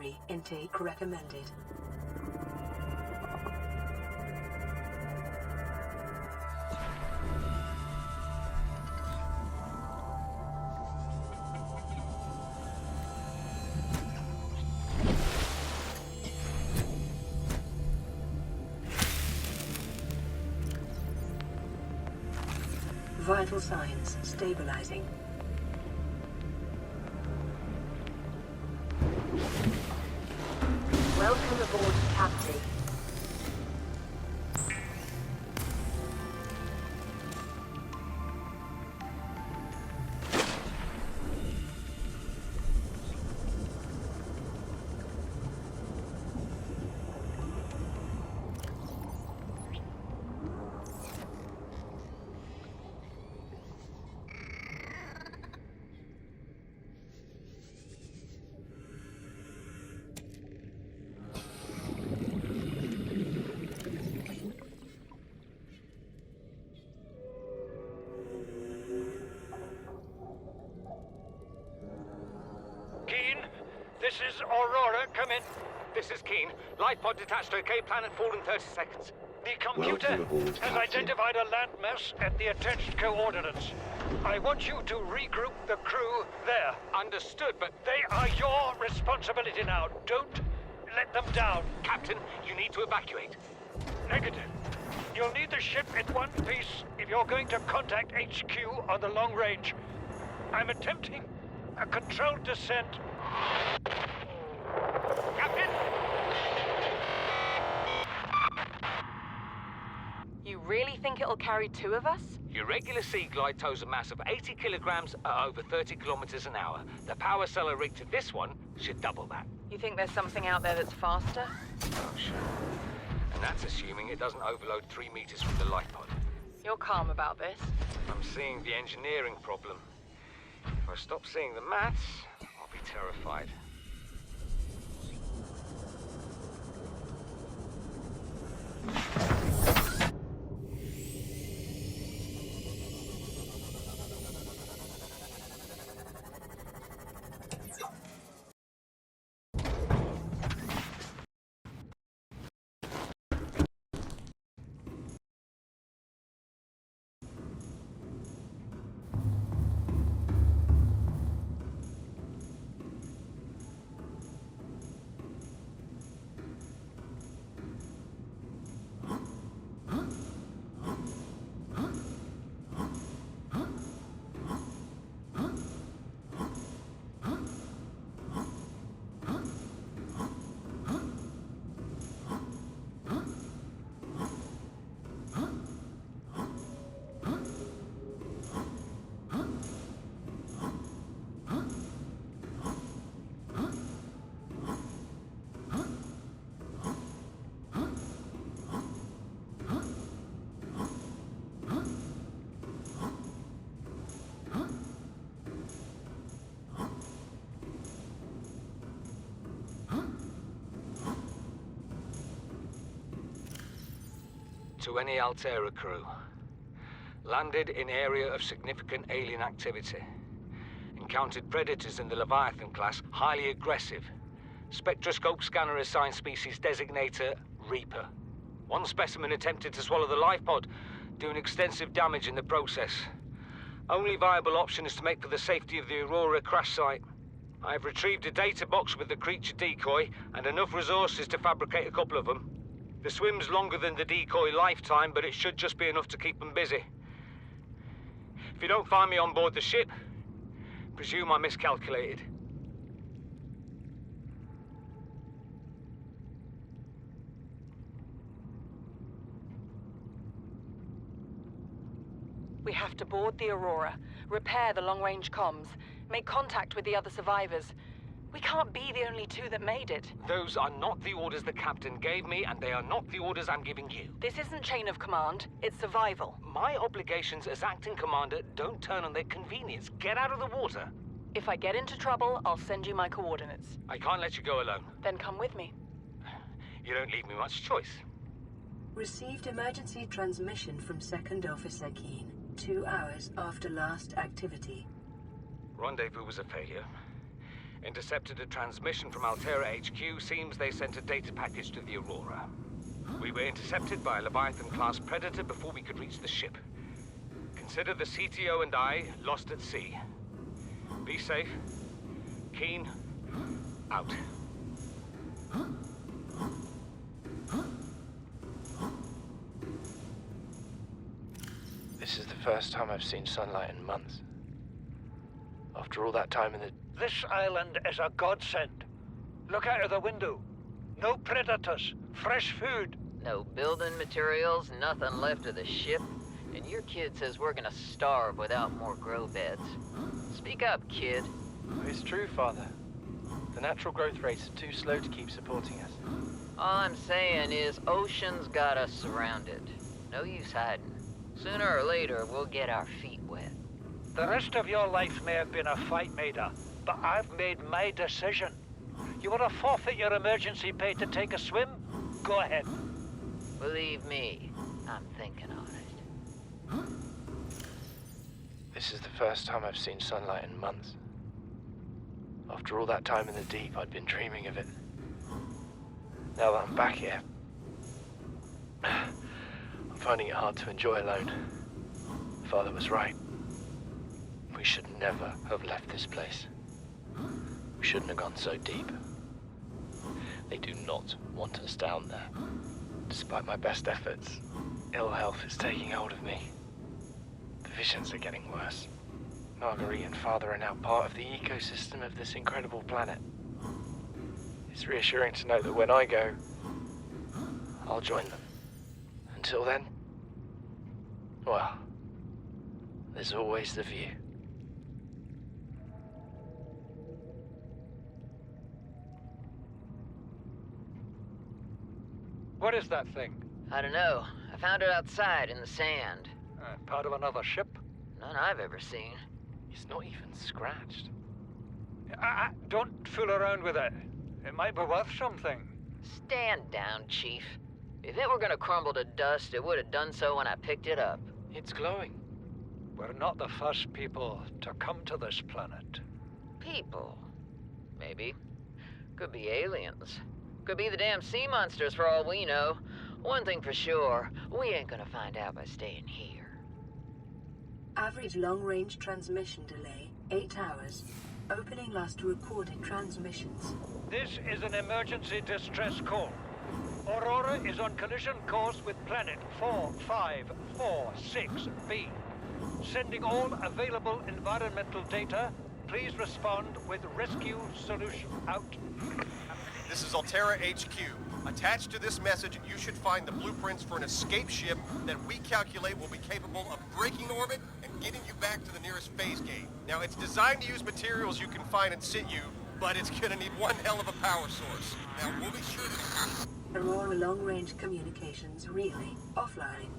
Calorie intake recommended. Vital signs stabilizing. Welcome aboard, Captain. This is Aurora, come in. This is Keen. Life pod detached to OK planet fall in 30 seconds. The computer has identified a landmass at the attached coordinates. I want you to regroup the crew there. Understood, but they are your responsibility now. Don't let them down. Captain, you need to evacuate. Negative. You'll need the ship in one piece if you're going to contact HQ on the long range. I'm attempting a controlled descent. Captain! You really think it'll carry two of us? Your regular sea glide tows a mass of 80 kilograms at over 30 kilometers an hour. The power cellar rig to this one should double that. You think there's something out there that's faster? Oh, sure. And that's assuming it doesn't overload 3 meters from the life pod. You're calm about this. I'm seeing the engineering problem. If I stop seeing the maths, I'll be terrified. To any Altera crew. Landed in area of significant alien activity. Encountered predators in the Leviathan class, highly aggressive. Spectroscope scanner assigned species designator Reaper. One specimen attempted to swallow the life pod, doing extensive damage in the process. Only viable option is to make for the safety of the Aurora crash site. I have retrieved a data box with the creature decoy and enough resources to fabricate a couple of them. The swim's longer than the decoy lifetime, but it should just be enough to keep them busy. If you don't find me on board the ship, presume I miscalculated. We have to board the Aurora, repair the long-range comms, make contact with the other survivors. We can't be the only two that made it. Those are not the orders the captain gave me, and they are not the orders I'm giving you. This isn't chain of command, it's survival. My obligations as acting commander don't turn on their convenience. Get out of the water. If I get into trouble, I'll send you my coordinates. I can't let you go alone. Then come with me. You don't leave me much choice. Received emergency transmission from Second Officer Keen, 2 hours after last activity. Rendezvous was a failure. Intercepted a transmission from Altera HQ. Seems they sent a data package to the Aurora. We were intercepted by a Leviathan-class Predator before we could reach the ship. Consider the CTO and I lost at sea. Be safe. Keen. Out. This is the first time I've seen sunlight in months. After all that time in the... This island is a godsend. Look out of the window. No predators, fresh food. No building materials, nothing left of the ship. And your kid says we're gonna starve without more grow beds. Speak up, kid. It's true, Father. The natural growth rates are too slow to keep supporting us. All I'm saying is ocean's got us surrounded. No use hiding. Sooner or later, we'll get our feet wet. The rest of your life may have been a fight, Maida, but I've made my decision. You want to forfeit your emergency pay to take a swim? Go ahead. Believe me, I'm thinking on it. This is the first time I've seen sunlight in months. After all that time in the deep, I'd been dreaming of it. Now that I'm back here, I'm finding it hard to enjoy alone. Father was right. We should never have left this place. We shouldn't have gone so deep. They do not want us down there. Despite my best efforts, ill health is taking hold of me. The visions are getting worse. Marguerite and Father are now part of the ecosystem of this incredible planet. It's reassuring to know that when I go, I'll join them. Until then, well, there's always the view. What is that thing? I don't know. I found it outside in the sand. Part of another ship? None I've ever seen. It's not even scratched. Don't fool around with it. It might be worth something. Stand down, Chief. If it were gonna crumble to dust, it would have done so when I picked it up. It's glowing. We're not the first people to come to this planet. People. Maybe. Could be aliens. Could be the damn sea monsters for all we know. One thing for sure, we ain't gonna find out by staying here. Average long-range transmission delay, 8 hours. Opening last recorded transmissions. This is an emergency distress call. Aurora is on collision course with planet 4546b. Sending all available environmental data. Please respond with rescue solution. Out. This is Altera HQ. Attached to this message, you should find the blueprints for an escape ship that we calculate will be capable of breaking orbit and getting you back to the nearest phase gate. Now, it's designed to use materials you can find in situ, but it's gonna need one hell of a power source. Now, we'll be sure to... Aurora long-range communications really offline.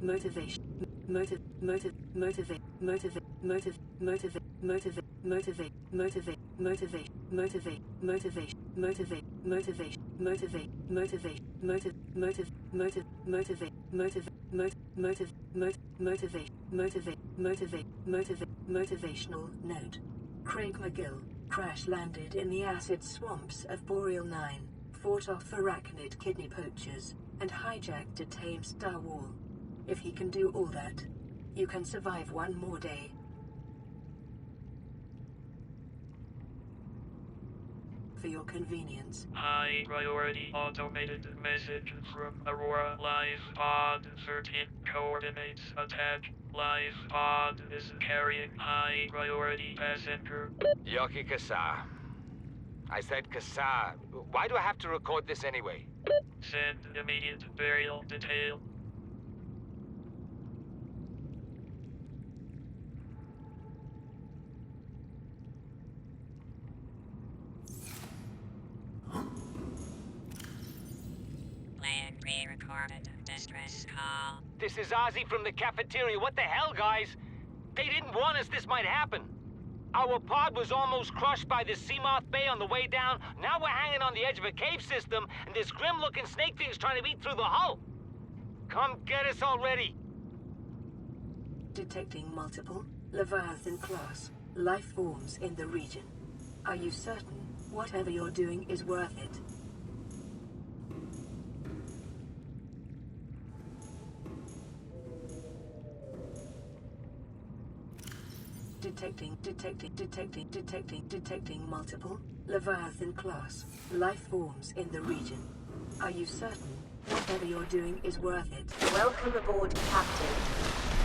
motivation, motive, motive, motivate, motivate, motive, motivate, motivate, motivate, motivate, motivate, motivate, motivate, motivate, motivate, motivate, motivate, motive, motive, motive, motivate, motive, motive, motivate, motivate, motivate, motivate, motivational note. Craig McGill crash landed in the acid swamps of Boreal 9, fought off arachnid kidney poachers, and hijacked a tame Star Wall. If he can do all that, you can survive one more day. For your convenience. High priority automated message from Aurora. Live pod 13 coordinates attack. Live pod is carrying high priority passenger. Yoki Kassar. I said Kassar. Why do I have to record this anyway? Send immediate burial detail. Plan pre-recorded distress call. This is Ozzy from the cafeteria. What the hell, guys? They didn't warn us this might happen. Our pod was almost crushed by this Seamoth Bay on the way down. Now we're hanging on the edge of a cave system, and this grim-looking snake thing's trying to eat through the hull. Come get us already. Detecting multiple Leviathan class life forms in the region. Are you certain whatever you're doing is worth it? Detecting multiple Leviathan class life forms in the region. Are you certain whatever you're doing is worth it? Welcome aboard, Captain.